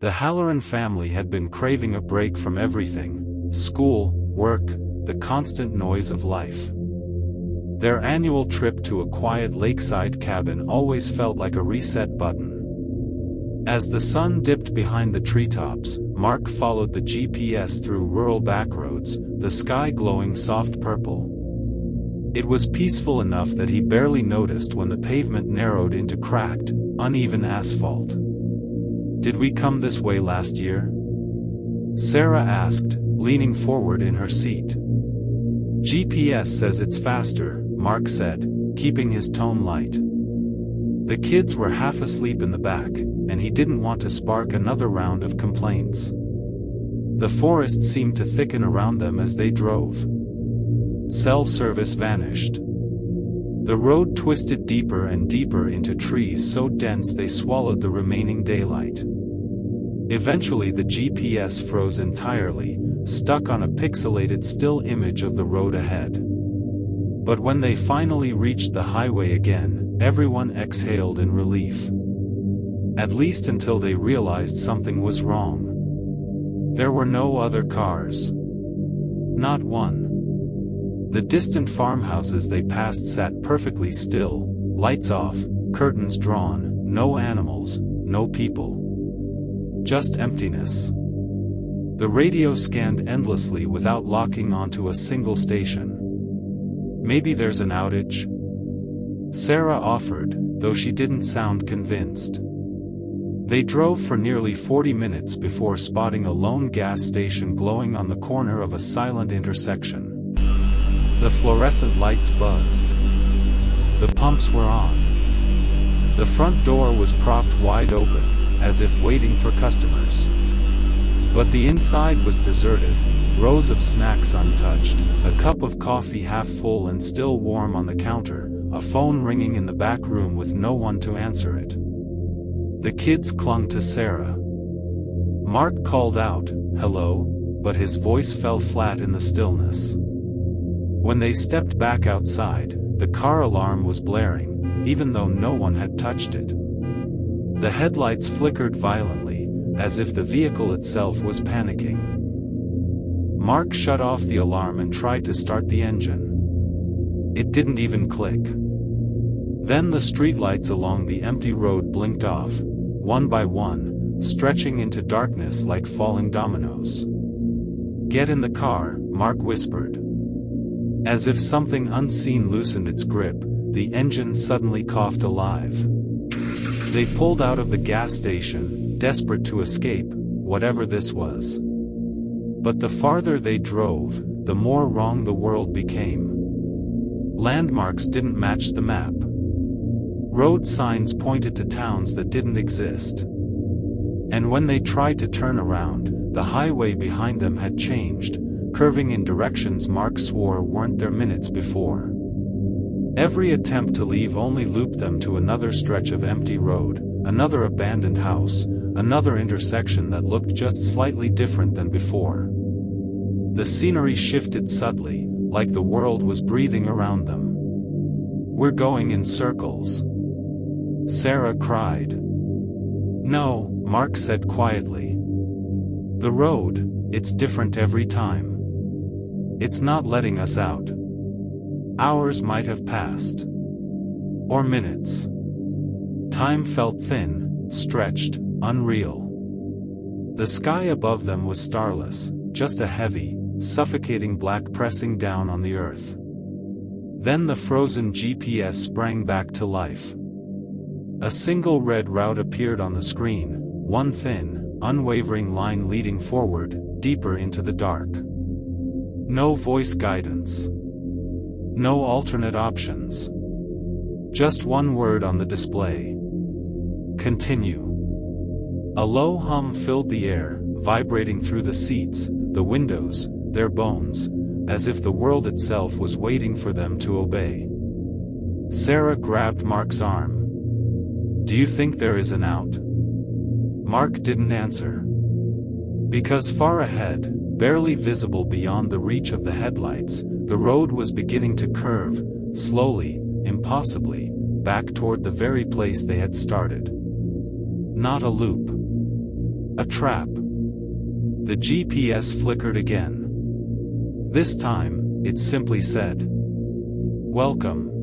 The Halloran family had been craving a break from everything: school, work, the constant noise of life. Their annual trip to a quiet lakeside cabin always felt like a reset button. As the sun dipped behind the treetops, Mark followed the GPS through rural backroads, the sky glowing soft purple. It was peaceful enough that he barely noticed when the pavement narrowed into cracked, uneven asphalt. "Did we come this way last year?" Sarah asked, leaning forward in her seat. "GPS says it's faster," Mark said, keeping his tone light. The kids were half asleep in the back, and he didn't want to spark another round of complaints. The forest seemed to thicken around them as they drove. Cell service vanished. The road twisted deeper and deeper into trees so dense they swallowed the remaining daylight. Eventually the GPS froze entirely, stuck on a pixelated still image of the road ahead. But when they finally reached the highway again, everyone exhaled in relief. At least until they realized something was wrong. There were no other cars. Not one. The distant farmhouses they passed sat perfectly still, lights off, curtains drawn, no animals, no people. Just emptiness. The radio scanned endlessly without locking onto a single station. "Maybe there's an outage?" Sarah offered, though she didn't sound convinced. They drove for nearly 40 minutes before spotting a lone gas station glowing on the corner of a silent intersection. The fluorescent lights buzzed. The pumps were on. The front door was propped wide open, as if waiting for customers. But the inside was deserted, rows of snacks untouched, a cup of coffee half full and still warm on the counter, a phone ringing in the back room with no one to answer it. The kids clung to Sarah. Mark called out, "Hello," but his voice fell flat in the stillness. When they stepped back outside, the car alarm was blaring, even though no one had touched it. The headlights flickered violently, as if the vehicle itself was panicking. Mark shut off the alarm and tried to start the engine. It didn't even click. Then the streetlights along the empty road blinked off, one by one, stretching into darkness like falling dominoes. "Get in the car," Mark whispered. As if something unseen loosened its grip, the engine suddenly coughed alive. They pulled out of the gas station, desperate to escape, whatever this was. But the farther they drove, the more wrong the world became. Landmarks didn't match the map. Road signs pointed to towns that didn't exist. And when they tried to turn around, the highway behind them had changed, curving in directions Mark swore weren't there minutes before. Every attempt to leave only looped them to another stretch of empty road, another abandoned house, another intersection that looked just slightly different than before. The scenery shifted subtly, like the world was breathing around them. "We're going in circles," Sarah cried. "No," Mark said quietly. "The road, it's different every time. It's not letting us out." Hours might have passed. Or minutes. Time felt thin, stretched, unreal. The sky above them was starless, just a heavy, suffocating black pressing down on the earth. Then the frozen GPS sprang back to life. A single red route appeared on the screen, one thin, unwavering line leading forward, deeper into the dark. No voice guidance. No alternate options. Just one word on the display. Continue. A low hum filled the air, vibrating through the seats, the windows, their bones, as if the world itself was waiting for them to obey. Sarah grabbed Mark's arm. "Do you think there is an out?" Mark didn't answer. Because far ahead, barely visible beyond the reach of the headlights, the road was beginning to curve, slowly, impossibly, back toward the very place they had started. Not a loop. A trap. The GPS flickered again. This time, it simply said, "Welcome."